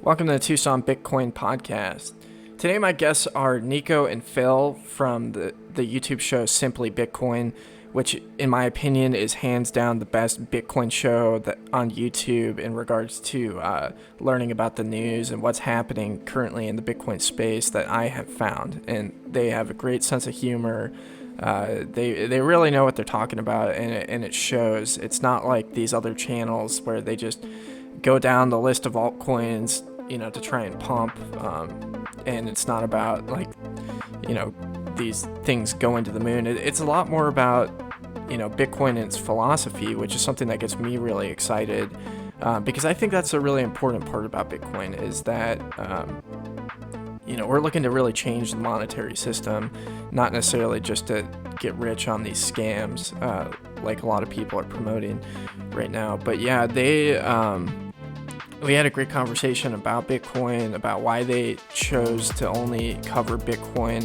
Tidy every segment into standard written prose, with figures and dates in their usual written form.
Welcome to the Tucson Bitcoin podcast. Today my guests are Nico and Phil from the YouTube show Simply Bitcoin, which in my opinion is hands down the best Bitcoin show that on YouTube in regards to learning about the news and what's happening currently in the Bitcoin space that I have found. And they have a great sense of humor. They really know what they're talking about, and it shows. It's not like these other channels where they just go down the list of altcoins, to try and pump, and it's not about these things going to the moon. It's a lot more about Bitcoin and its philosophy, which is something that gets me really excited, because I think that's a really important part about Bitcoin is that we're looking to really change the monetary system, not necessarily just to get rich on these scams like a lot of people are promoting right now. But yeah, we had a great conversation about Bitcoin, about why they chose to only cover Bitcoin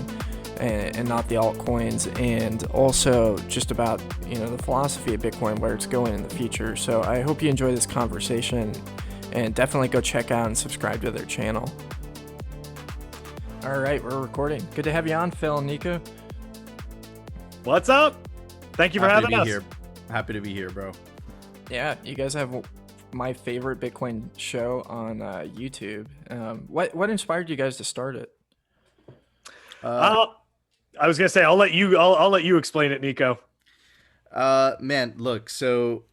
and not the altcoins, and also just about the philosophy of Bitcoin, where it's going in the future. So I hope you enjoy this conversation, and definitely go check out and subscribe to their channel. All right, we're recording. Good to have you on, Phil and Nico. What's up? Thank you for having us. Happy to be here, bro. Yeah, you guys have my favorite Bitcoin show on YouTube. What inspired you guys to start it? I was gonna say I'll let you explain it, Nico. Man, look, so,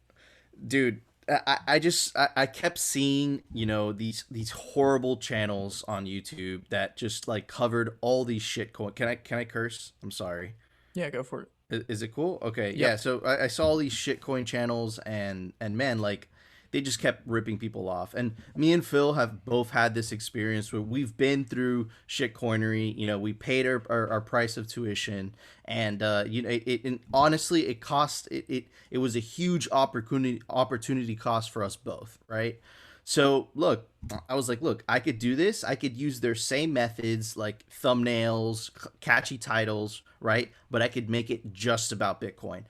dude, I kept seeing these horrible channels on YouTube that just like covered all these shitcoin. Can I curse? I'm sorry. Yeah, go for it. Is it cool? Okay, Yep. yeah. So I saw all these shitcoin channels, and man, like, they just kept ripping people off. And me and Phil have both had this experience where we've been through shitcoinery. We paid our price of tuition, and and honestly, it cost it was a huge opportunity cost for us both, right? So look, I was like, look, I could do this. I could use their same methods, like thumbnails, catchy titles, right? But I could make it just about Bitcoin.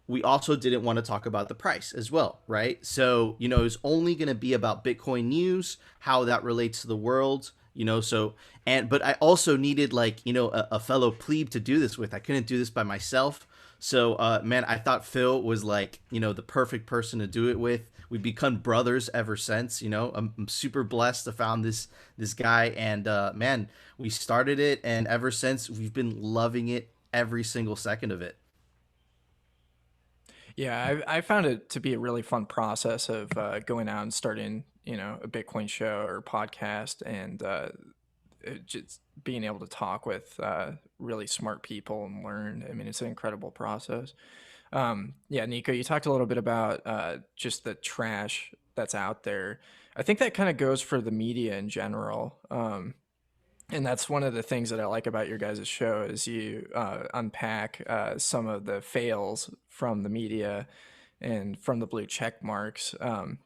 We also didn't want to talk about the price as well, right? So, it was only going to be about Bitcoin news, how that relates to the world, but I also needed a fellow plebe to do this with. I couldn't do this by myself. So, man, I thought Phil was the perfect person to do it with. We've become brothers ever since. I'm super blessed to found this guy, and man, we started it, and ever since we've been loving it every single second of it. Yeah, I found it to be a really fun process of going out and starting, a Bitcoin show or podcast, and just being able to talk with really smart people and learn. I mean, it's an incredible process. Yeah, Nico, you talked a little bit about just the trash that's out there. I think that kind of goes for the media in general. And that's one of the things that I like about your guys' show is you unpack some of the fails from the media and from the blue check marks.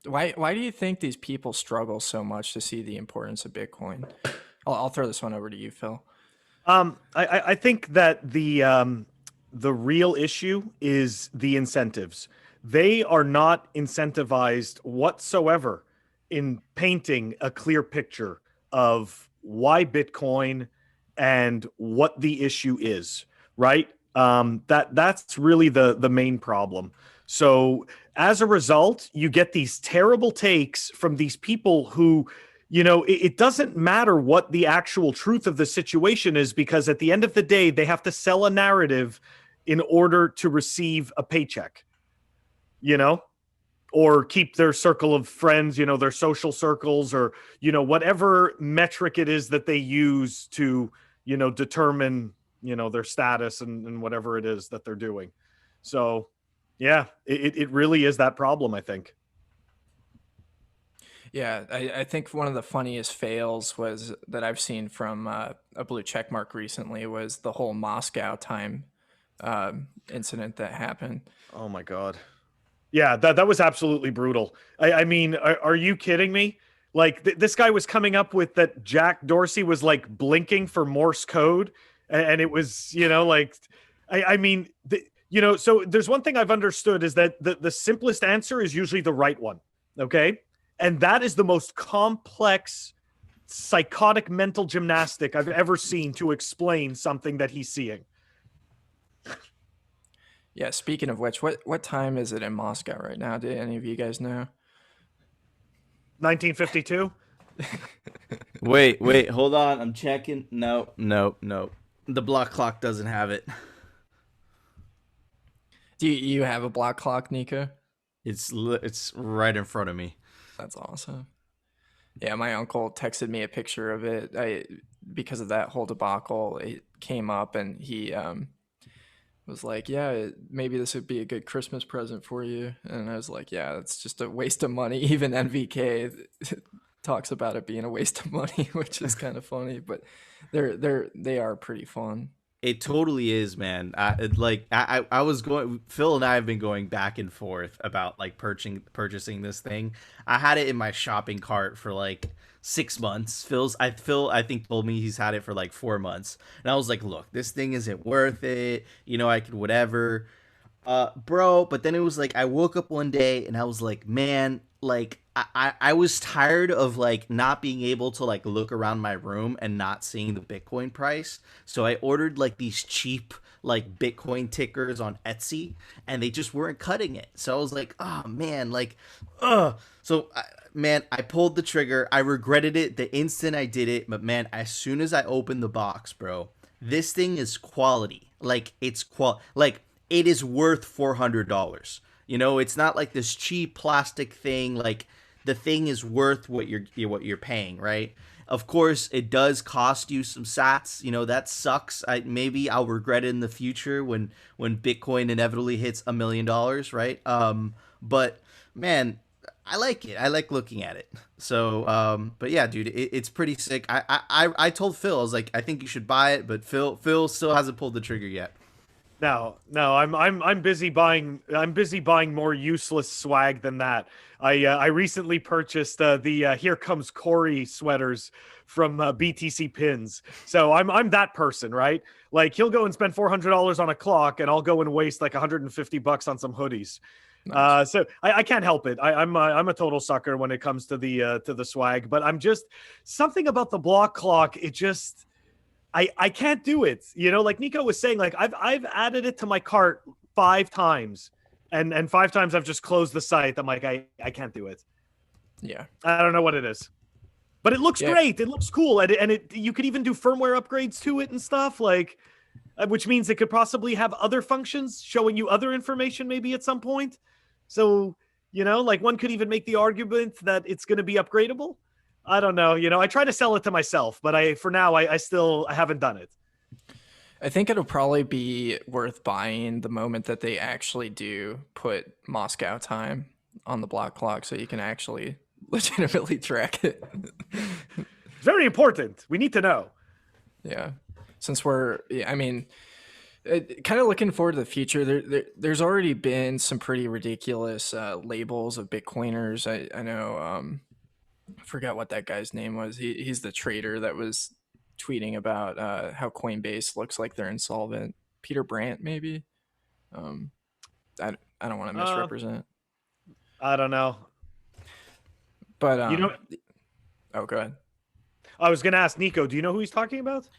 Why do you think these people struggle so much to see the importance of Bitcoin? I'll throw this one over to you, Phil. I think that the real issue is the incentives. They are not incentivized whatsoever in painting a clear picture of why Bitcoin and what the issue is, right? That's really the main problem. So as a result, you get these terrible takes from these people who, it doesn't matter what the actual truth of the situation is, because at the end of the day, they have to sell a narrative in order to receive a paycheck, or keep their circle of friends, their social circles, or, whatever metric it is that they use to, determine, their status and whatever it is that they're doing. So, yeah, it really is that problem, I think. Yeah, I think one of the funniest fails was that I've seen from a blue checkmark recently was the whole Moscow time incident that happened. Oh, my God. Yeah, that was absolutely brutal. I mean, are you kidding me? Like, this guy was coming up with that Jack Dorsey was like blinking for Morse code. And it was, so there's one thing I've understood is that the simplest answer is usually the right one. Okay. And that is the most complex psychotic mental gymnastic I've ever seen to explain something that he's seeing. Yeah, speaking of which, what time is it in Moscow right now? Do any of you guys know? 1952. Wait, hold on. I'm checking. No. The block clock doesn't have it. Do you have a block clock, Nico? It's right in front of me. That's awesome. Yeah, my uncle texted me a picture of it. Because of that whole debacle, it came up, and he was like, "Yeah, maybe this would be a good Christmas present for you." And I was like, "Yeah, it's just a waste of money." Even NVK talks about it being a waste of money, which is kind of funny, but they are pretty fun. It totally is, man. I was going. Phil and I have been going back and forth about like purchasing this thing. I had it in my shopping cart for like 6 months. Phil I think told me he's had it for like 4 months, and I was like, look, this thing isn't worth it. You know, I could whatever, bro. But then it was like I woke up one day and I was like, man, like I was tired of like not being able to like look around my room and not seeing the Bitcoin price. So I ordered like these cheap like Bitcoin tickers on Etsy, and they just weren't cutting it. So I was like, oh man, like, so man, I pulled the trigger. I regretted it the instant I did it, but man, as soon as I opened the box, bro, this thing is quality. Like like it is worth $400. You know, it's not like this cheap plastic thing. Like the thing is worth what you're paying, right? Of course, it does cost you some sats. You know, that sucks. Maybe I'll regret it in the future when Bitcoin inevitably hits $1 million, right? But man, I like it. I like looking at it. So, but yeah, dude, it's pretty sick. I told Phil, I was like, I think you should buy it, but Phil still hasn't pulled the trigger yet. No, I'm busy buying. I'm busy buying more useless swag than that. I recently purchased the Here Comes Corey sweaters from BTC Pins. So I'm that person, right? Like he'll go and spend $400 on a clock, and I'll go and waste like $150 on some hoodies. Nice. So I can't help it. I'm a total sucker when it comes to the swag. But I'm just something about the block clock. It just I can't do it. You know, like Nico was saying, like I've added it to my cart 5 times, and 5 times I've just closed the site. I'm like, I can't do it. Yeah. I don't know what it is, but it looks great. It looks cool, and it you could even do firmware upgrades to it and stuff, like, which means it could possibly have other functions showing you other information maybe at some point. So, you know, like one could even make the argument that it's going to be upgradable. I don't know. You know, I try to sell it to myself, but for now, I haven't done it. I think it'll probably be worth buying the moment that they actually do put Moscow time on the block clock, so you can actually legitimately track it. It's very important. We need to know. Yeah. Since I mean, kind of looking forward to the future, there's already been some pretty ridiculous labels of Bitcoiners. I know, I forgot what that guy's name was. He's the trader that was tweeting about how Coinbase looks like they're insolvent. Peter Brandt, maybe. I don't want to misrepresent. I don't know. But you know, oh, go ahead. I was gonna ask Nico. Do you know who he's talking about?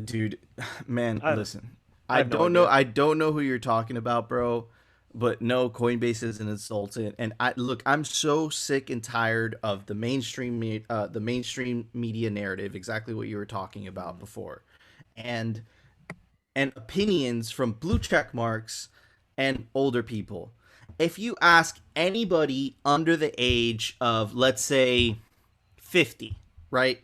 Dude, man, listen. I don't know who you're talking about, bro. But no, Coinbase is an insultant, and I'm so sick and tired of the mainstream media narrative. Exactly what you were talking about before, and opinions from blue check marks and older people. If you ask anybody under the age of, let's say, 50, right?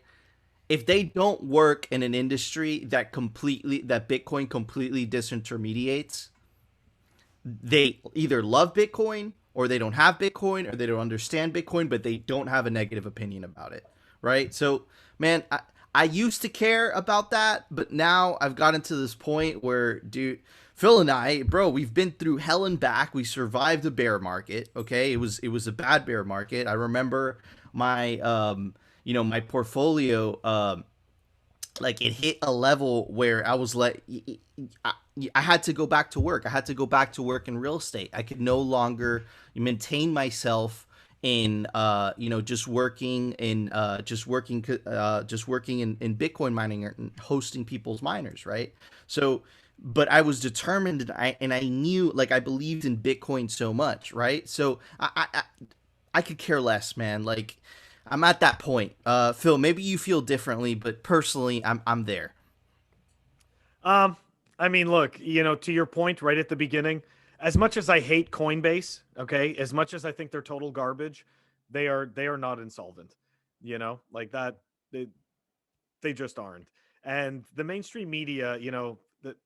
If they don't work in an industry that Bitcoin completely disintermediates, they either love Bitcoin or they don't have Bitcoin or they don't understand Bitcoin, but they don't have a negative opinion about it, right? So, man, I used to care about that, but now I've gotten to this point where, dude, Phil and I, bro, we've been through hell and back. We survived a bear market, okay? It was a bad bear market. I remember my my portfolio, like it hit a level where I was like, I had to go back to work. I had to go back to work in real estate. I could no longer maintain myself in just working in Bitcoin mining or hosting people's miners, right? So but I was determined, and I knew, like, I believed in Bitcoin so much, right? So I could care less, man. Like, I'm at that point. Phil, maybe you feel differently, but personally, I'm there. Um, I mean, look, to your point right at the beginning, as much as I hate Coinbase, okay, as much as I think they're total garbage, they are not insolvent. Like that, they just aren't. And the mainstream media, the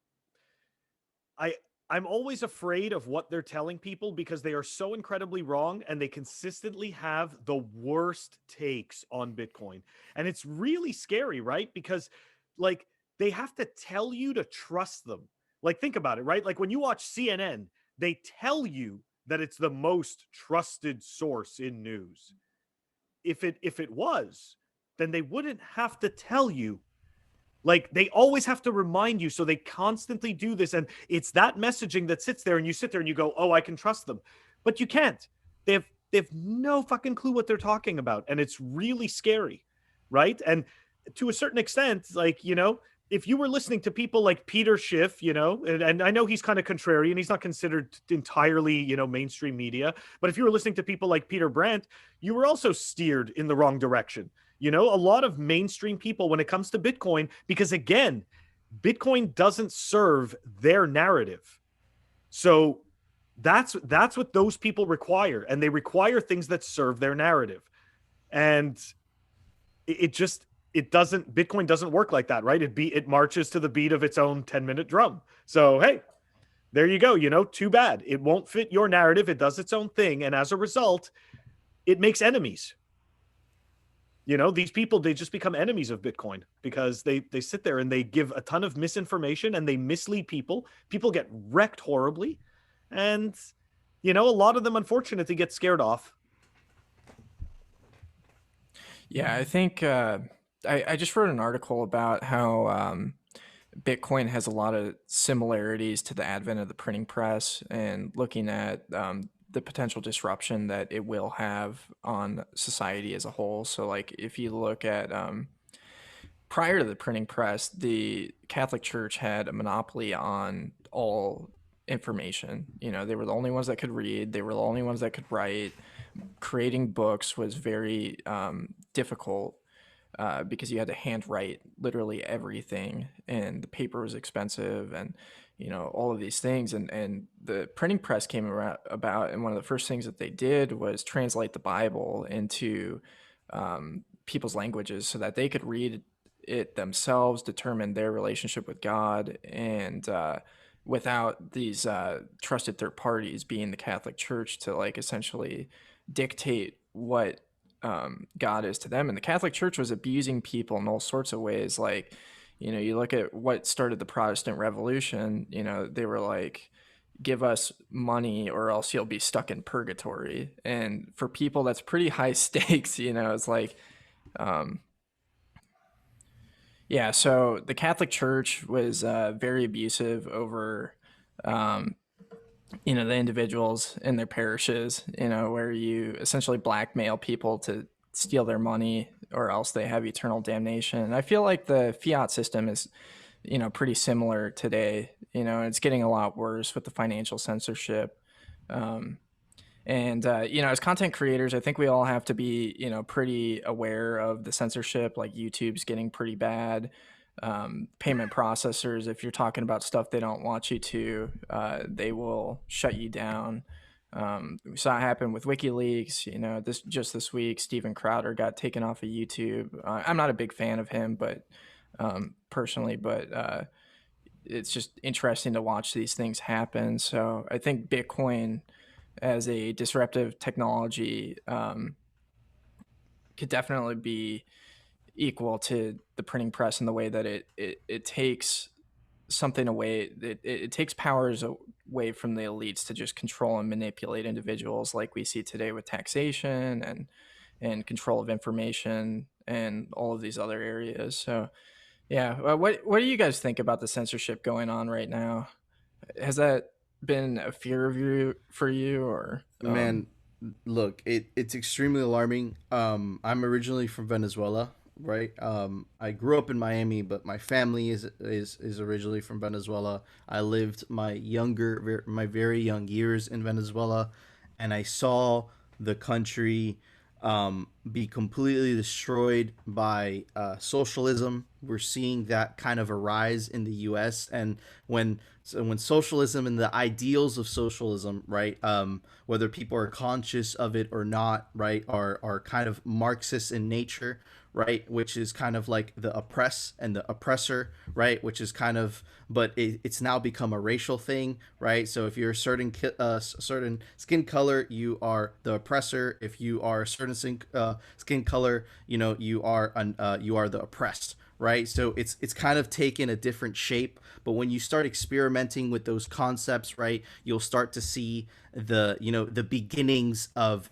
I I'm always afraid of what they're telling people because they are so incredibly wrong and they consistently have the worst takes on Bitcoin. And it's really scary, right? Because like they have to tell you to trust them. Like think about it, right? Like when you watch CNN, they tell you that it's the most trusted source in news. If it was, then they wouldn't have to tell you. Like they always have to remind you, so they constantly do this, and it's that messaging that sits there, and you sit there and you go, "Oh, I can trust them," but you can't. They have no fucking clue what they're talking about, and it's really scary, right? And to a certain extent, like if you were listening to people like Peter Schiff, and I know he's kind of contrarian, he's not considered entirely mainstream media, but if you were listening to people like Peter Brandt, you were also steered in the wrong direction. A lot of mainstream people when it comes to Bitcoin, because again, Bitcoin doesn't serve their narrative. So that's what those people require. And they require things that serve their narrative. And it just it doesn't Bitcoin doesn't work like that, right? It marches to the beat of its own 10-minute drum. So hey, there you go. Too bad. It won't fit your narrative. It does its own thing. And as a result, it makes enemies. These people, they just become enemies of Bitcoin because they sit there and they give a ton of misinformation and they mislead people. People get wrecked horribly, and a lot of them unfortunately get scared off. Yeah, I think I just wrote an article about how Bitcoin has a lot of similarities to the advent of the printing press and looking at the potential disruption that it will have on society as a whole. So, like, if you look at prior to the printing press, the Catholic Church had a monopoly on all information. They were the only ones that could read, they were the only ones that could write. Creating books was very difficult because you had to handwrite literally everything, and the paper was expensive, and all of these things. And the printing press came about, and one of the first things that they did was translate the Bible into people's languages so that they could read it themselves, determine their relationship with God, and without these trusted third parties being the Catholic Church to like essentially dictate what God is to them. And the Catholic Church was abusing people in all sorts of ways. Like, you look at what started the Protestant Revolution, they were like, give us money or else you'll be stuck in purgatory. And for people, that's pretty high stakes, it's like, um, yeah, so the Catholic Church was very abusive over um, the individuals in their parishes, where you essentially blackmail people to steal their money or else they have eternal damnation. And I feel like the fiat system is, pretty similar today. It's getting a lot worse with the financial censorship. Um, and as content creators, I think we all have to be, pretty aware of the censorship. Like YouTube's getting pretty bad. Payment processors, if you're talking about stuff they don't want you to, they will shut you down. We saw it happen with WikiLeaks. This week, Steven Crowder got taken off of YouTube. I'm not a big fan of him, but personally, but it's just interesting to watch these things happen. So I think Bitcoin as a disruptive technology could definitely be equal to the printing press in the way that it takes something away. It takes powers away from the elites to just control and manipulate individuals, like we see today with taxation and control of information and all of these other areas. So yeah, what do you guys think about the censorship going on right now? Has that been a fear of you for you, or Man, Look, it's extremely alarming. I'm originally from Venezuela, right? I grew up in Miami, but my family is originally from Venezuela. I lived my very young years in Venezuela, and I saw the country be completely destroyed by socialism. We're seeing that kind of a rise in the U.S. and when socialism and the ideals of socialism, right, whether people are conscious of it or not, right, are kind of Marxist in nature, right, which is kind of like the oppress and the oppressor, right, which is kind of, but it's now become a racial thing, right? So if you're a certain skin color, you are the oppressor. If you are a certain skin color, you are the oppressed, right? So it's kind of taken a different shape. But when you start experimenting with those concepts, right, you'll start to see the beginnings of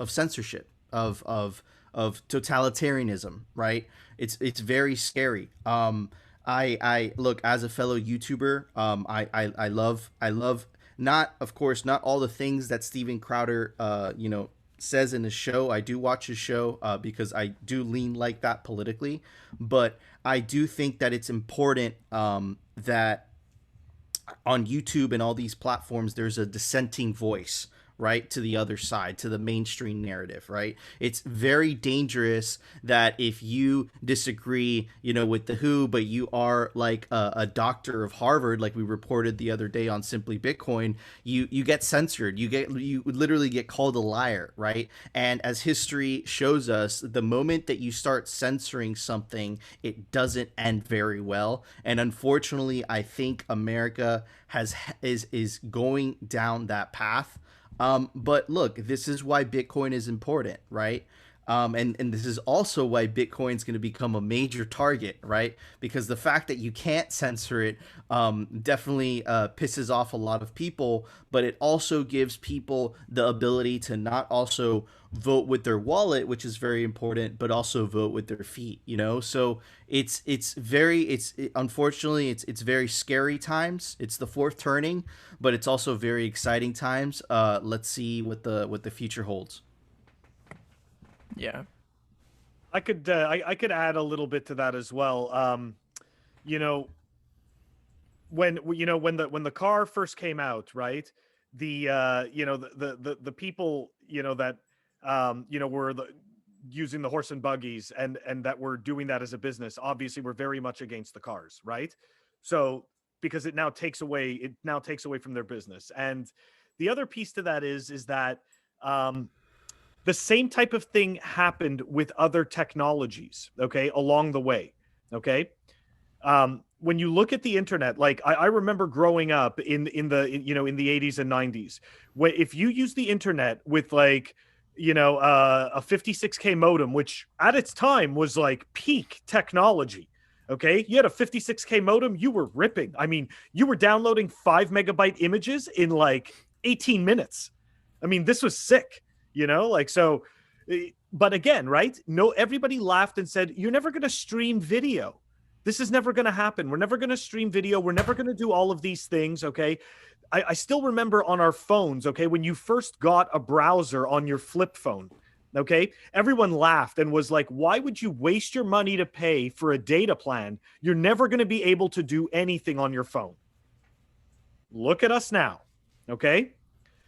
censorship, of totalitarianism, right? It's very scary. I look, as a fellow YouTuber, I love not, of course, not all the things that Steven Crowder says in his show. I do watch his show because I do lean like that politically, but I do think that it's important that on YouTube and all these platforms, there's a dissenting voice, right, to the other side, to the mainstream narrative, right? It's very dangerous that if you disagree, with the WHO, but you are like a doctor of Harvard, like we reported the other day on Simply Bitcoin, you get censored. You literally get called a liar, right? And as history shows us, the moment that you start censoring something, it doesn't end very well. And unfortunately, I think America is going down that path. But look, this is why Bitcoin is important, right? And this is also why Bitcoin's going to become a major target, right? Because the fact that you can't censor it definitely pisses off a lot of people, but it also gives people the ability to not also vote with their wallet, which is very important, but also vote with their feet. So unfortunately it's very scary times. It's the fourth turning, but it's also very exciting times. Let's see what the future holds. Yeah. I could add a little bit to that as well. You know, when the car first came out, right? The people that were using the horse and buggies and that were doing that as a business, obviously were very much against the cars, right? So because it now takes away from their business. And the other piece to that is that um the same type of thing happened with other technologies, okay, along the way. Okay. When you look at the internet, like I remember growing up in the 80s and 90s, where if you use the internet with like a 56K modem, which at its time was like peak technology. Okay, you had a 56K modem, you were ripping. I mean, you were downloading 5 megabyte images in like 18 minutes. I mean, this was sick, like so. But again, right? No, everybody laughed and said, "You're never going to stream video. This is never going to happen. We're never going to stream video. We're never going to do all of these things." Okay. I still remember on our phones, okay, when you first got a browser on your flip phone, okay, everyone laughed and was like, why would you waste your money to pay for a data plan? You're never going to be able to do anything on your phone. Look at us now, okay?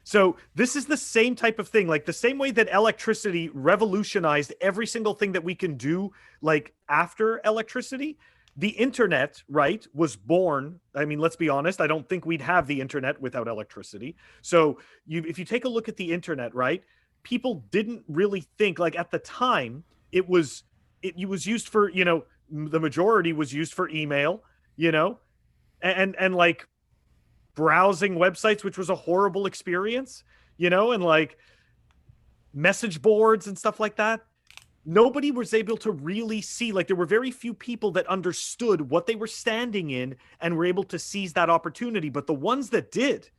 So this is the same type of thing, like the same way that electricity revolutionized every single thing that we can do, like after electricity, the internet, right, was born. I mean, let's be honest, I don't think we'd have the internet without electricity. So if you take a look at the internet, right, people didn't really think, like at the time, it was used for, the majority was used for email, and like browsing websites, which was a horrible experience, and like message boards and stuff like that. Nobody was able to really see, like, there were very few people that understood what they were standing in and were able to seize that opportunity. But the ones that did,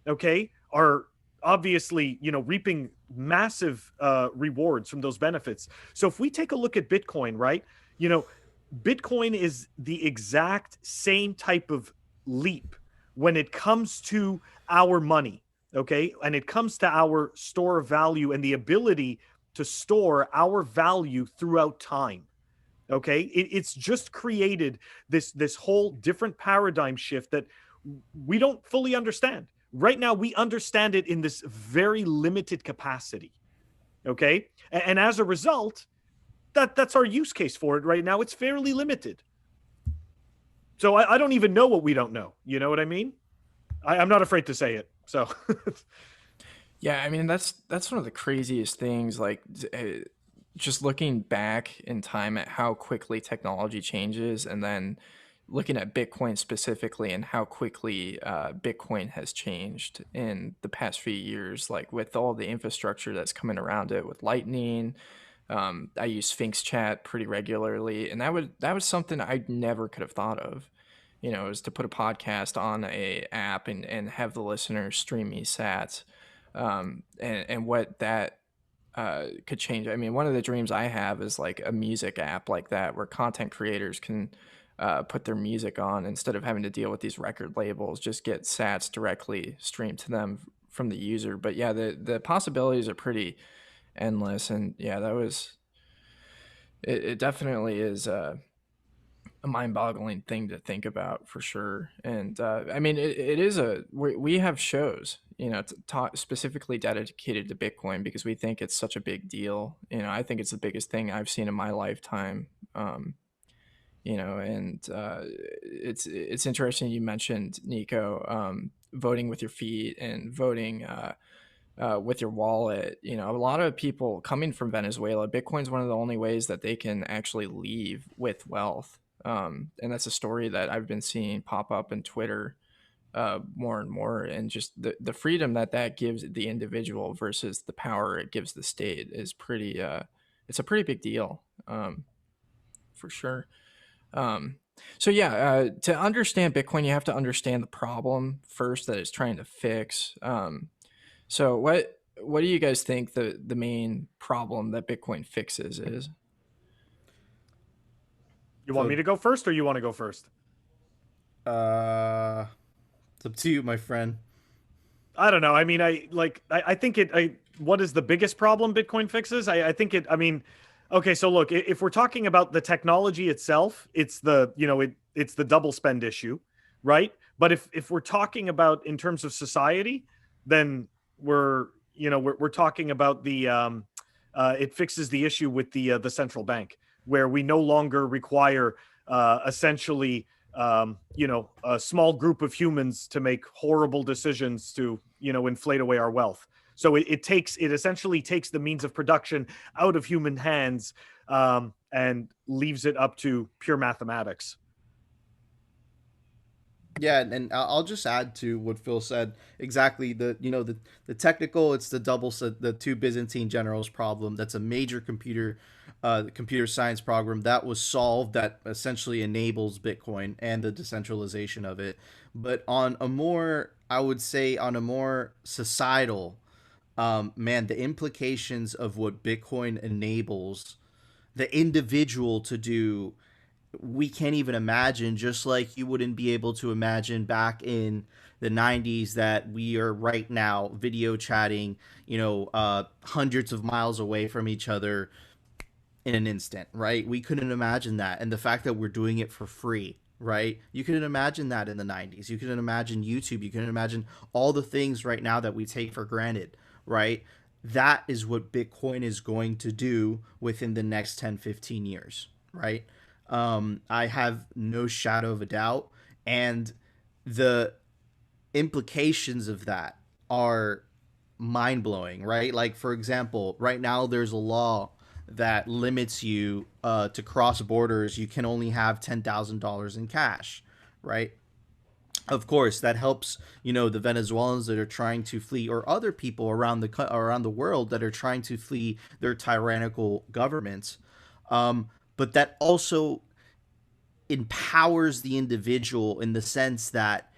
okay, are obviously, reaping massive rewards from those benefits. So if we take a look at Bitcoin, right, Bitcoin is the exact same type of leap when it comes to our money. Okay. And it comes to our store of value and the ability to store our value throughout time. Okay. It's just created this whole different paradigm shift that we don't fully understand. Right now, we understand it in this very limited capacity. Okay. And as a result, that's our use case for it right now. It's fairly limited. So I don't even know what we don't know. You know what I mean? I'm not afraid to say it. So Yeah, I mean that's one of the craziest things. Like just looking back in time at how quickly technology changes, and then looking at Bitcoin specifically and how quickly Bitcoin has changed in the past few years. Like with all the infrastructure that's coming around it, with Lightning. I use Sphinx Chat pretty regularly, and that was something I never could have thought of. Is to put a podcast on a app and have the listeners stream me sats, and what that could change. I mean, one of the dreams I have is like a music app like that where content creators can put their music on instead of having to deal with these record labels, just get sats directly streamed to them from the user. But yeah, the possibilities are pretty endless. And yeah, it definitely is a mind-boggling thing to think about for sure. And I mean, it is we have shows, to talk specifically dedicated to Bitcoin because we think it's such a big deal. I think it's the biggest thing I've seen in my lifetime. And it's interesting you mentioned, Nico, voting with your feet and voting with your wallet. A lot of people coming from Venezuela, Bitcoin's one of the only ways that they can actually leave with wealth. And that's a story that I've been seeing pop up in Twitter more and more. And just the freedom that gives the individual versus the power it gives the state is it's a pretty big deal, for sure. Um, so yeah, to understand Bitcoin, you have to understand the problem first that it's trying to fix. So what do you guys think the main problem that Bitcoin fixes is? you want So me to go first or you want to go first? uh it's up to you, my friend. I don't know. I mean, I think what is the biggest problem Bitcoin fixes? I think I mean, okay, so look, if we're talking about the technology itself, it's it's the double spend issue, right? But if we're talking about in terms of society, then we're talking about it fixes the issue with the central bank where we no longer require essentially a small group of humans to make horrible decisions to, inflate away our wealth. So it essentially takes the means of production out of human hands, and leaves it up to pure mathematics. Yeah, and I'll just add to what Phil said. Exactly, the technical, it's the two Byzantine generals problem. That's a major computer science problem that was solved that essentially enables Bitcoin and the decentralization of it. But on a more, I would say, on a more societal, man, the implications of what Bitcoin enables the individual to do, we can't even imagine, just like you wouldn't be able to imagine back in the 90s that we are right now video chatting, hundreds of miles away from each other in an instant, right? We couldn't imagine that. And the fact that we're doing it for free, right? You couldn't imagine that in the 90s. You couldn't imagine YouTube. You couldn't imagine all the things right now that we take for granted, right? That is what Bitcoin is going to do within the next 10, 15 years, right? I have no shadow of a doubt. And the implications of that are mind blowing, right? Like, for example, right now there's a law that limits you to cross borders. You can only have $10,000 in cash, right? Of course, that helps, the Venezuelans that are trying to flee, or other people around the world that are trying to flee their tyrannical governments. But that also empowers the individual in the sense that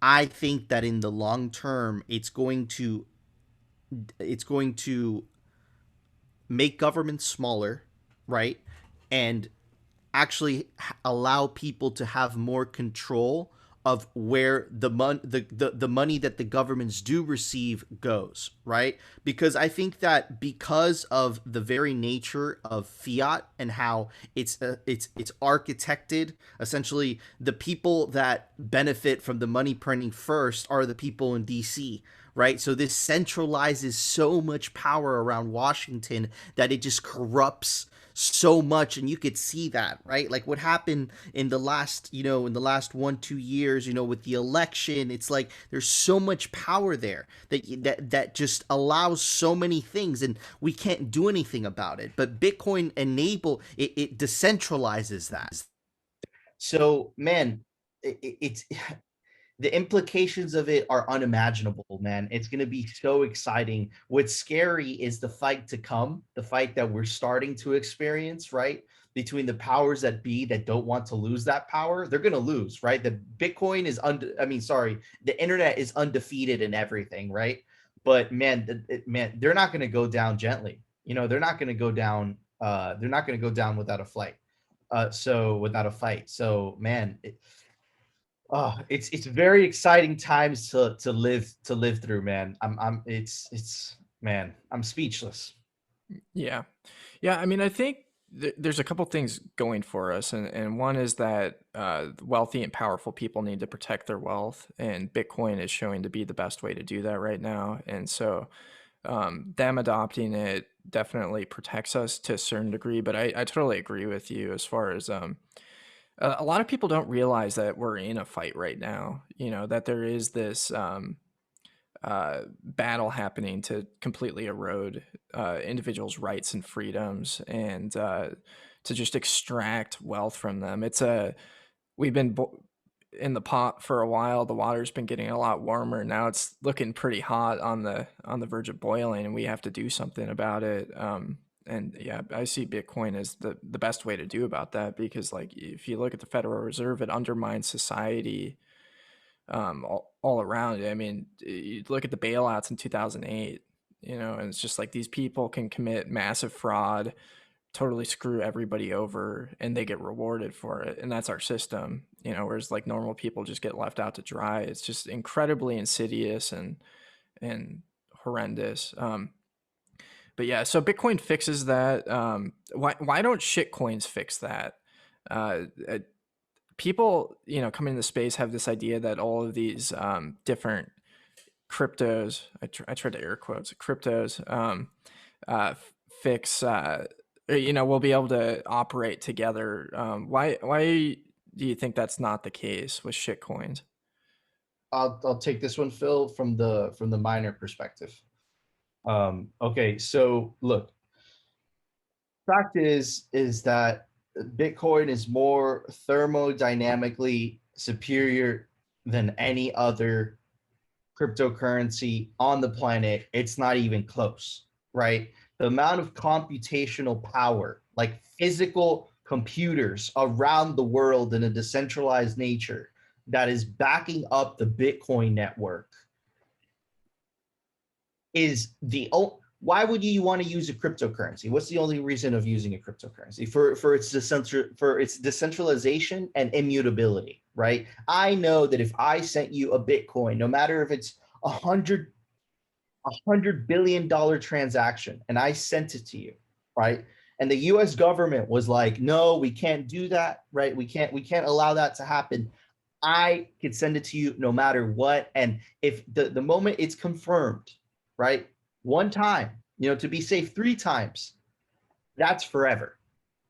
I think that in the long term, it's going to make governments smaller, right? And actually allow people to have more control of where the money that the governments do receive goes, right? Because I think that because of the very nature of fiat and how it's architected, essentially the people that benefit from the money printing first are the people in DC, right? So this centralizes so much power around Washington that it just corrupts so much. And you could see that, right? Like what happened in the last, in the last 1-2 years, with the election. It's like there's so much power there that just allows so many things, and we can't do anything about it. But Bitcoin it decentralizes that. So man, it's the implications of it are unimaginable, man. It's going to be so exciting. What's scary is the fight to come, the fight that we're starting to experience, right? Between the powers that be that don't want to lose that power. They're going to lose, right? The Bitcoin is the internet is undefeated in everything, right? But man, they're not going to go down gently. They're not going to go down. They're not going to go down without a fight. Without a fight. So man, it's very exciting times to live through, man. I'm speechless. Yeah. Yeah. I mean, I think there's a couple things going for us. And one is that wealthy and powerful people need to protect their wealth. And Bitcoin is showing to be the best way to do that right now. And so them adopting it definitely protects us to a certain degree. But I totally agree with you as far as a lot of people don't realize that we're in a fight right now, that there is this battle happening to completely erode individuals' rights and freedoms, and to just extract wealth from them. We've been in the pot for a while. The water's been getting a lot warmer. Now it's looking pretty hot on the verge of boiling, and we have to do something about it. And yeah, I see Bitcoin as the best way to do about that, because like if you look at the Federal Reserve, it undermines society all around. I mean, you look at the bailouts in 2008, and it's just like these people can commit massive fraud, totally screw everybody over, and they get rewarded for it. And that's our system, whereas like normal people just get left out to dry. It's just incredibly insidious and horrendous. But yeah, so Bitcoin fixes that. Why don't shitcoins fix that? People, coming into the space have this idea that all of these different cryptos, I tried to air quotes, cryptos, fix, we'll be able to operate together. Why do you think that's not the case with shitcoins? I'll take this one, Phil, from the miner perspective. Okay, so look, fact is that Bitcoin is more thermodynamically superior than any other cryptocurrency on the planet. It's not even close, right? The amount of computational power, like physical computers around the world in a decentralized nature, that is backing up the Bitcoin network is why would you want to use a cryptocurrency? What's the only reason of using a cryptocurrency? For its decentralization and immutability, right? I know that if I sent you a Bitcoin, no matter if it's $100 billion transaction, and I sent it to you, right? And the U.S. government was like, no, we can't do that, right? We can't allow that to happen. I could send it to you no matter what. And if the moment it's confirmed, right, one time, to be safe 3 times, that's forever.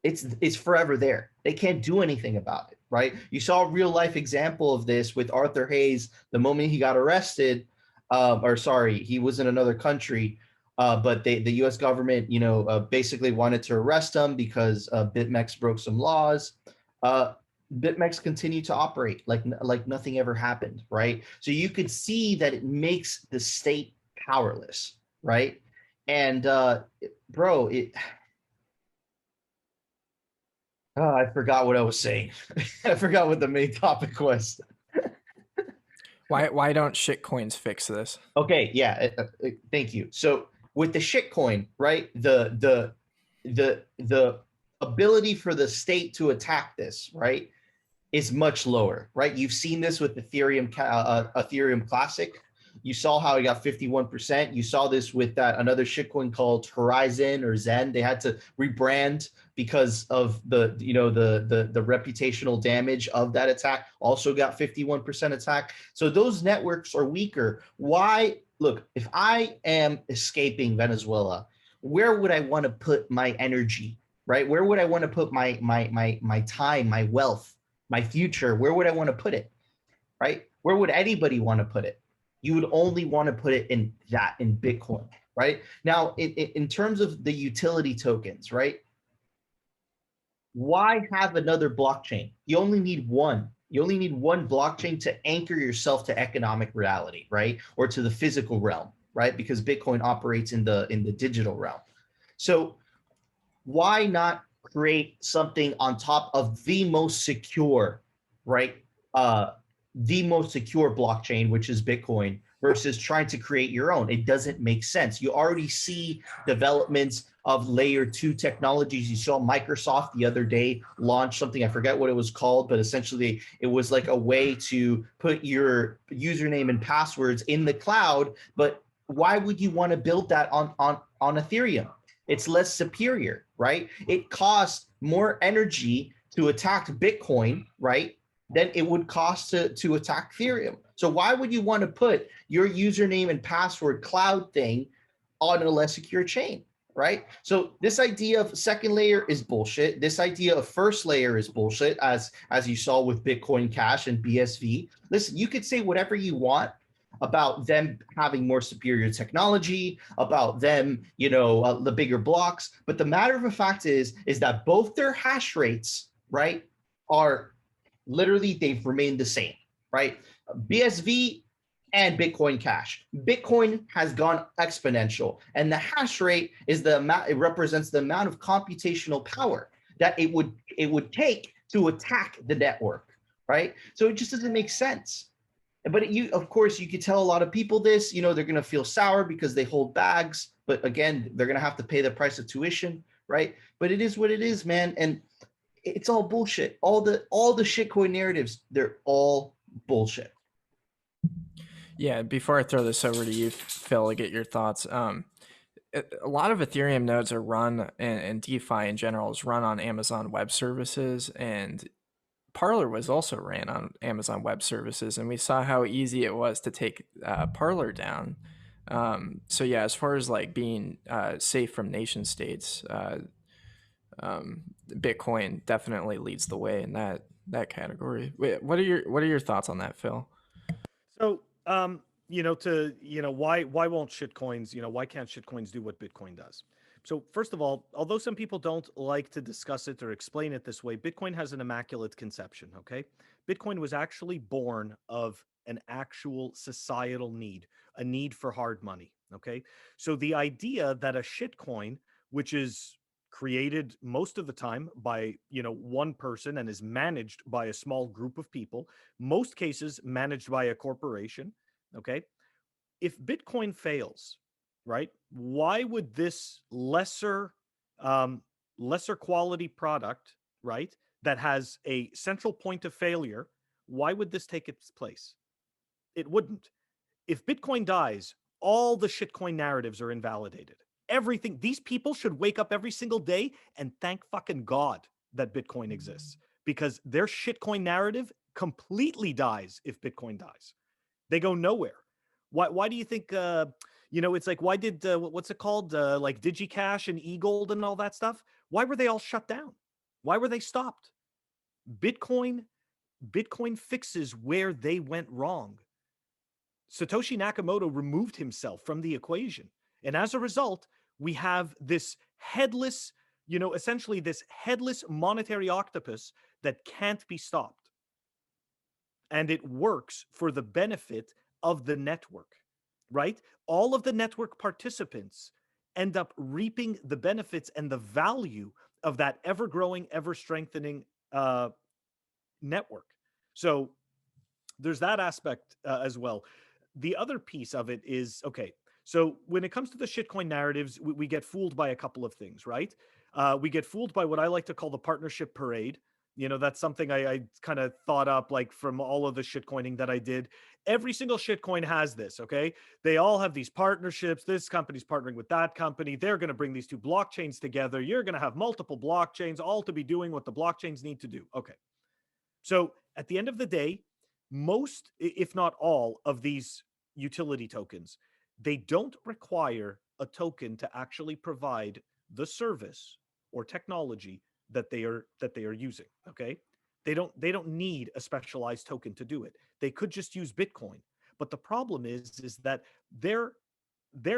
It's forever there. They can't do anything about it, right? You saw a real life example of this with Arthur Hayes the moment he got arrested, he was in another country, but the U.S. government, basically wanted to arrest him because BitMEX broke some laws. BitMEX continued to operate like nothing ever happened, right? So you could see that it makes the state powerless, right? And I forgot what I was saying. I forgot what the main topic was. Why don't shitcoins fix this? Okay, yeah, thank you. So with the shitcoin, right, the ability for the state to attack this, right, is much lower, right? You've seen this with Ethereum Classic. You saw how it got 51%. You saw this with that another shitcoin called Horizon or Zen. They had to rebrand because of the the reputational damage of that attack. Also got 51% attack. So those networks are weaker. Why? Look, if I am escaping Venezuela, where would I want to put my energy? Right? Where would I want to put my time, my wealth, my future? Where would I want to put it? Right? Where would anybody want to put it? You would only want to put it in Bitcoin, right? Now, in terms of the utility tokens, right? Why have another blockchain? You only need one. You only need one blockchain to anchor yourself to economic reality, right? Or to the physical realm, right? Because Bitcoin operates in the digital realm. So why not create something on top of the most secure, right? The most secure blockchain, which is Bitcoin, versus trying to create your own. It doesn't make sense. You already see developments of layer 2 technologies. You saw Microsoft the other day launch something, I forget what it was called, but essentially it was like a way to put your username and passwords in the cloud. But why would you want to build that on Ethereum? It's less superior, right? It costs more energy to attack Bitcoin, right, than it would cost to attack Ethereum. So why would you want to put your username and password cloud thing on a less secure chain, right? So this idea of second layer is bullshit. This idea of first layer is bullshit, as you saw with Bitcoin Cash and BSV. Listen, you could say whatever you want about them having more superior technology, about them, the bigger blocks. But the matter of the fact is that both their hash rates, right, are literally, they've remained the same, right? BSV and Bitcoin Cash. Bitcoin has gone exponential, and the hash rate is the amount, it represents the amount of computational power that it would take to attack the network, right? So it just doesn't make sense. But of course, you could tell a lot of people this, they're going to feel sour because they hold bags. But again, they're going to have to pay the price of tuition, right? But it is what it is, man. And it's all bullshit. All the shitcoin narratives, they're all bullshit. Yeah, before I throw this over to you, Phil, to get your thoughts. A lot of Ethereum nodes are run, and DeFi in general is run on Amazon Web Services, and Parler was also ran on Amazon Web Services, and we saw how easy it was to take Parler down. So yeah, as far as like being safe from nation states, Bitcoin definitely leads the way in that category. Wait, what are your thoughts on that, Phil? So, why won't shitcoins, why can't shitcoins do what Bitcoin does? So, first of all, although some people don't like to discuss it or explain it this way, Bitcoin has an immaculate conception, okay? Bitcoin was actually born of an actual societal need, a need for hard money, okay? So the idea that a shitcoin, which is created most of the time by, one person and is managed by a small group of people, most cases managed by a corporation, okay? If Bitcoin fails, right, why would this lesser quality product, right, that has a central point of failure, why would this take its place? It wouldn't. If Bitcoin dies, all the shitcoin narratives are invalidated. Everything. These people should wake up every single day and thank fucking God that Bitcoin exists, because their shitcoin narrative completely dies if Bitcoin dies. They go nowhere. Why do you think it's like, why did what's it called, like DigiCash and eGold and all that stuff, why were they all shut down? Why were they stopped? Bitcoin fixes where they went wrong. Satoshi Nakamoto removed himself from the equation. And as a result, we have this headless, essentially this headless monetary octopus that can't be stopped. And it works for the benefit of the network, right? All of the network participants end up reaping the benefits and the value of that ever growing, ever strengthening network. So there's that aspect as well. The other piece of it is, okay, so when it comes to the shitcoin narratives, we get fooled by a couple of things, right? We get fooled by what I like to call the partnership parade. That's something I kind of thought up, like from all of the shitcoining that I did. Every single shitcoin has this, okay? They all have these partnerships. This company's partnering with that company. They're going to bring these two blockchains together. You're going to have multiple blockchains, all to be doing what the blockchains need to do. Okay. So at the end of the day, most, if not all, of these utility tokens, they don't require a token to actually provide the service or technology that they are using. Okay. They don't need a specialized token to do it. They could just use Bitcoin. But the problem is that their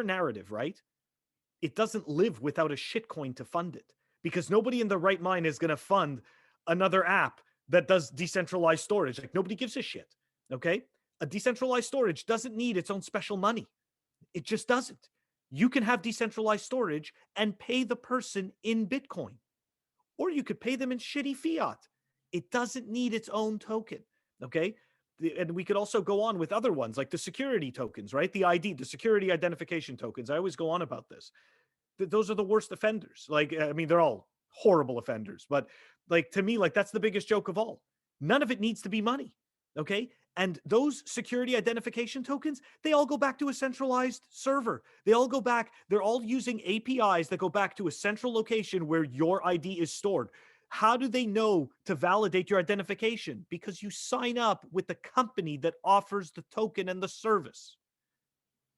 narrative, right? It doesn't live without a shitcoin to fund it, because nobody in their right mind is going to fund another app that does decentralized storage. Like, nobody gives a shit. Okay. A decentralized storage doesn't need its own special money. It just doesn't. You can have decentralized storage and pay the person in Bitcoin, or you could pay them in shitty fiat. It doesn't need its own token. Okay. And we could also go on with other ones like the security tokens, right? The security identification tokens. I always go on about this. Those are the worst offenders. Like, I mean, they're all horrible offenders, but like, to me, like, that's the biggest joke of all. None of it needs to be money. Okay. And those security identification tokens, they all go back to a centralized server. They all go back, they're all using APIs that go back to a central location where your ID is stored. How do they know to validate your identification? Because you sign up with the company that offers the token and the service.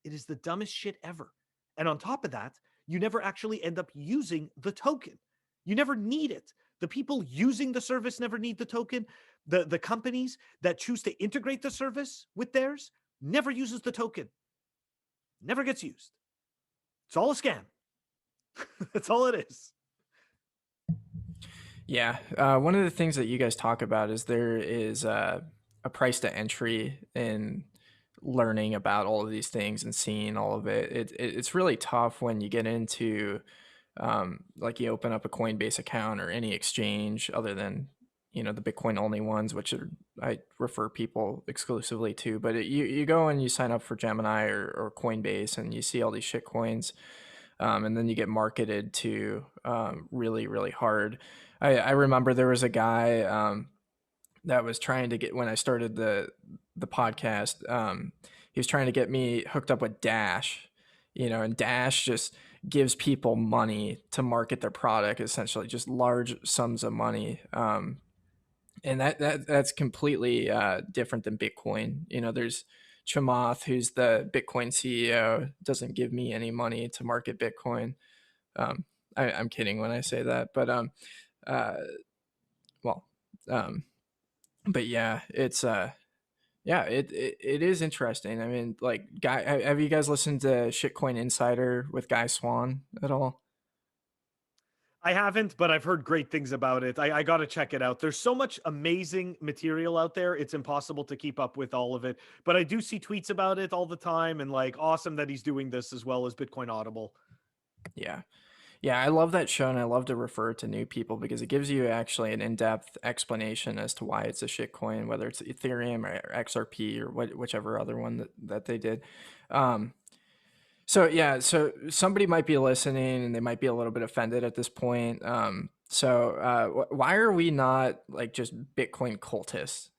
It is the dumbest shit ever. And on top of that, you never actually end up using the token. You never need it. The people using the service never need the token. The companies that choose to integrate the service with theirs never uses the token. Never gets used. It's all a scam. That's all it is. Yeah. One of the things that you guys talk about is there is a price to entry in learning about all of these things and seeing all of it. It's really tough when you get into like you open up a Coinbase account or any exchange other than the Bitcoin only ones, which I refer people exclusively to. But you go and you sign up for Gemini or Coinbase, and you see all these shit coins, and then you get marketed to really, really hard. I remember there was a guy that was trying to get, when I started the podcast, he was trying to get me hooked up with Dash, and Dash just gives people money to market their product, essentially just large sums of money. And that's completely different than Bitcoin. There's Chamath, who's the Bitcoin CEO, doesn't give me any money to market Bitcoin. I'm kidding when I say that, but uh, well, but yeah, it's yeah, it is interesting. I mean, like, have you guys listened to Shitcoin Insider with Guy Swan at all? I haven't, but I've heard great things about it. I got to check it out. There's so much amazing material out there. It's impossible to keep up with all of it. But I do see tweets about it all the time, and like, awesome that he's doing this as well as Bitcoin Audible. Yeah. Yeah, I love that show, and I love to refer it to new people because it gives you actually an in-depth explanation as to why it's a shitcoin, whether it's Ethereum or XRP or whichever other one that they did. So yeah, so somebody might be listening and they might be a little bit offended at this point. Why are we not like just Bitcoin cultists?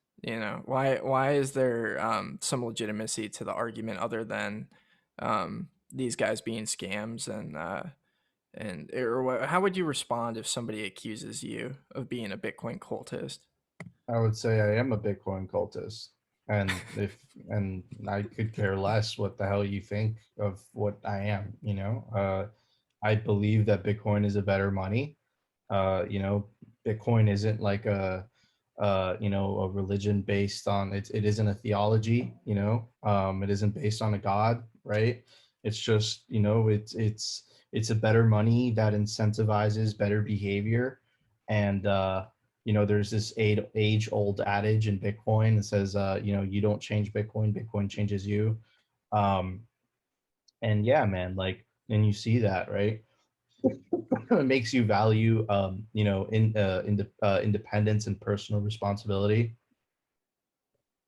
Why is there some legitimacy to the argument other than these guys being scams how would you respond if somebody accuses you of being a Bitcoin cultist? I would say I am a Bitcoin cultist. And I could care less what the hell you think of what I am, I believe that Bitcoin is a better money. Bitcoin isn't like a religion based on it isn't a theology, it isn't based on a God, right? It's just, it's a better money that incentivizes better behavior. And there's this age old adage in Bitcoin that says you don't change Bitcoin changes you. And yeah, man, like, and you see that, right? It makes you value independence and personal responsibility.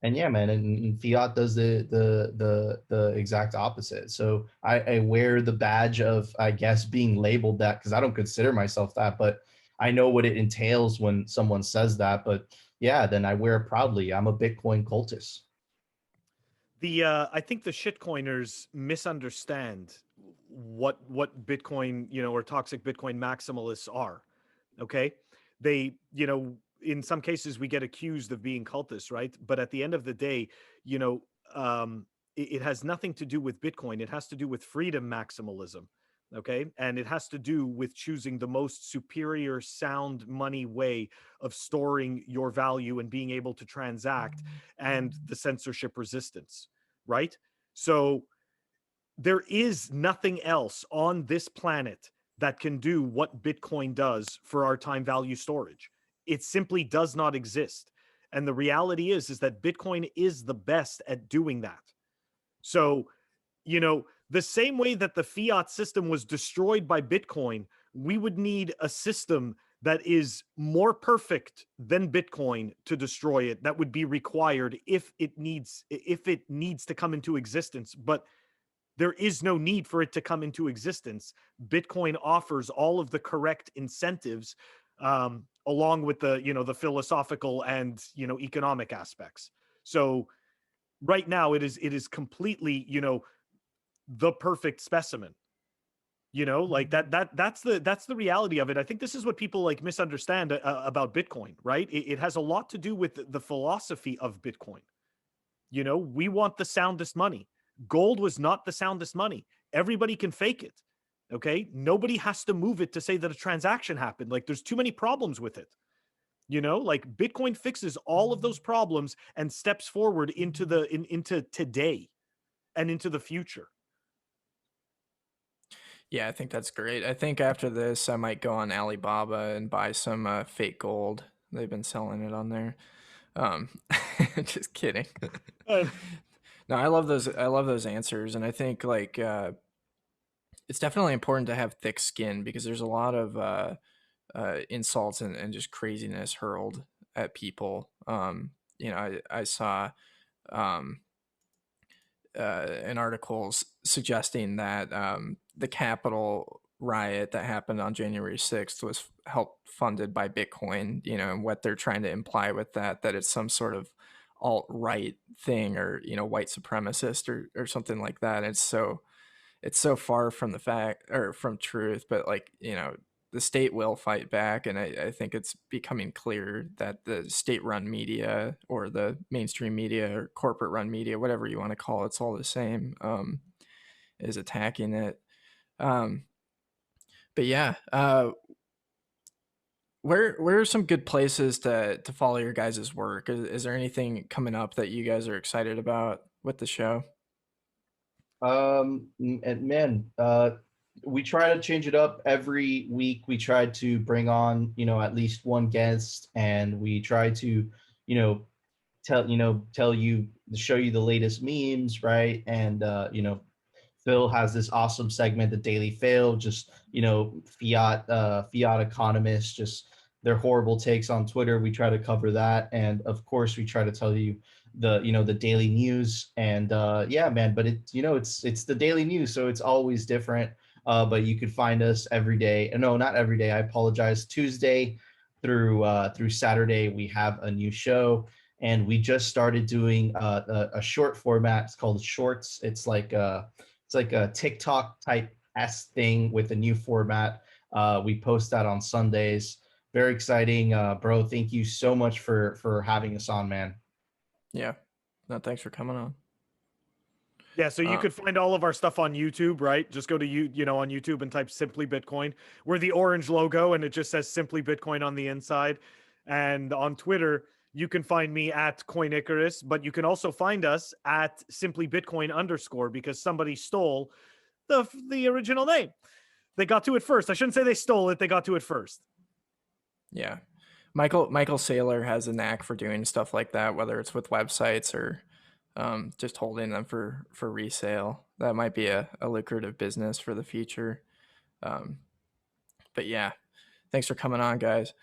And yeah, man, and fiat does the exact opposite. So I wear the badge of, I guess, being labeled that, because I don't consider myself that, but I know what it entails when someone says that, but yeah, then I wear it proudly. I'm a Bitcoin cultist. I think the shitcoiners misunderstand what Bitcoin, or toxic Bitcoin maximalists are. Okay, they, in some cases we get accused of being cultists, right? But at the end of the day, you know, it has nothing to do with Bitcoin. It has to do with freedom maximalism. Okay, and it has to do with choosing the most superior sound money way of storing your value and being able to transact, and the censorship resistance, right? So there is nothing else on this planet that can do what Bitcoin does for our time value storage. It simply does not exist. And the reality is that Bitcoin is the best at doing that. So, the same way that the fiat system was destroyed by Bitcoin, we would need a system that is more perfect than Bitcoin to destroy it. That would be required if it needs to come into existence. But there is no need for it to come into existence. Bitcoin offers all of the correct incentives, along with the philosophical and economic aspects. So right now it is completely the perfect specimen. Like that's the reality of it. I think this is what people like misunderstand about Bitcoin, right? It has a lot to do with the philosophy of Bitcoin. We want the soundest money. Gold was not the soundest money. Everybody can fake it. Okay, nobody has to move it to say that a transaction happened. Like, there's too many problems with it. Like Bitcoin fixes all of those problems and steps forward into today and into the future. Yeah, I think that's great. I think after this, I might go on Alibaba and buy some fake gold. They've been selling it on there. Um, just kidding. No, I love those. I love those answers, and I think like it's definitely important to have thick skin because there's a lot of insults and just craziness hurled at people. I saw um, an article suggesting that the Capitol riot that happened on January 6th was helped funded by Bitcoin, and what they're trying to imply with that it's some sort of alt-right thing or, white supremacist or something like that. It's so far from the fact or from truth, but like, the state will fight back. And I think it's becoming clear that the state run media or the mainstream media or corporate run media, whatever you want to call it, it's all the same, is attacking it. But yeah, where are some good places to follow your guys' work? Is there anything coming up that you guys are excited about with the show? And man, we try to change it up every week. We try to bring on, at least one guest, and we try to, you know, tell you, show you the latest memes, right? And Phil has this awesome segment, the Daily Fail, just fiat economists, just their horrible takes on Twitter. We try to cover that, and of course, we try to tell you the daily news. And yeah, man, but it's the daily news, so it's always different. But you could find us every day. No, not every day. I apologize. Tuesday through Saturday, we have a new show. And we just started doing a short format. It's called Shorts. It's like a TikTok type thing with a new format. We post that on Sundays. Very exciting, bro. Thank you so much for having us on, man. Yeah. No, thanks for coming on. Yeah, so you could find all of our stuff on YouTube, right? Just go to on YouTube and type Simply Bitcoin. We're the orange logo and it just says Simply Bitcoin on the inside. And on Twitter, you can find me at Coin Icarus, but you can also find us at Simply Bitcoin _ because somebody stole the original name. They got to it first. I shouldn't say they stole it. They got to it first. Yeah. Michael Saylor has a knack for doing stuff like that, whether it's with websites or just holding them for resale. That might be a lucrative business for the future. But yeah, thanks for coming on, guys.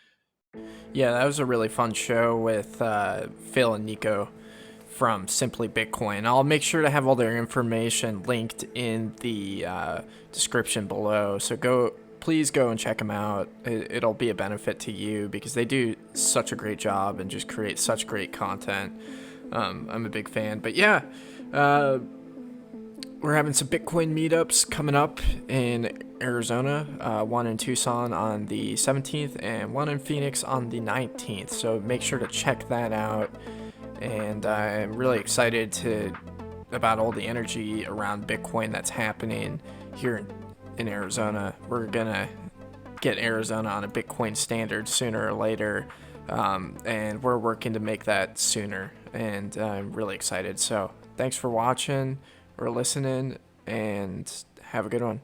Yeah, that was a really fun show with Phil and Nico from Simply Bitcoin. I'll make sure to have all their information linked in the description below. So go please go and check them out. It'll be a benefit to you because they do such a great job and just create such great content. I'm a big fan. But yeah, we're having some Bitcoin meetups coming up in Arizona, one in Tucson on the 17th and one in Phoenix on the 19th. So make sure to check that out. And I'm really excited about all the energy around Bitcoin that's happening here in Arizona. We're gonna get Arizona on a Bitcoin standard sooner or later, and we're working to make that sooner, and I'm really excited. So thanks for watching or listening, and have a good one.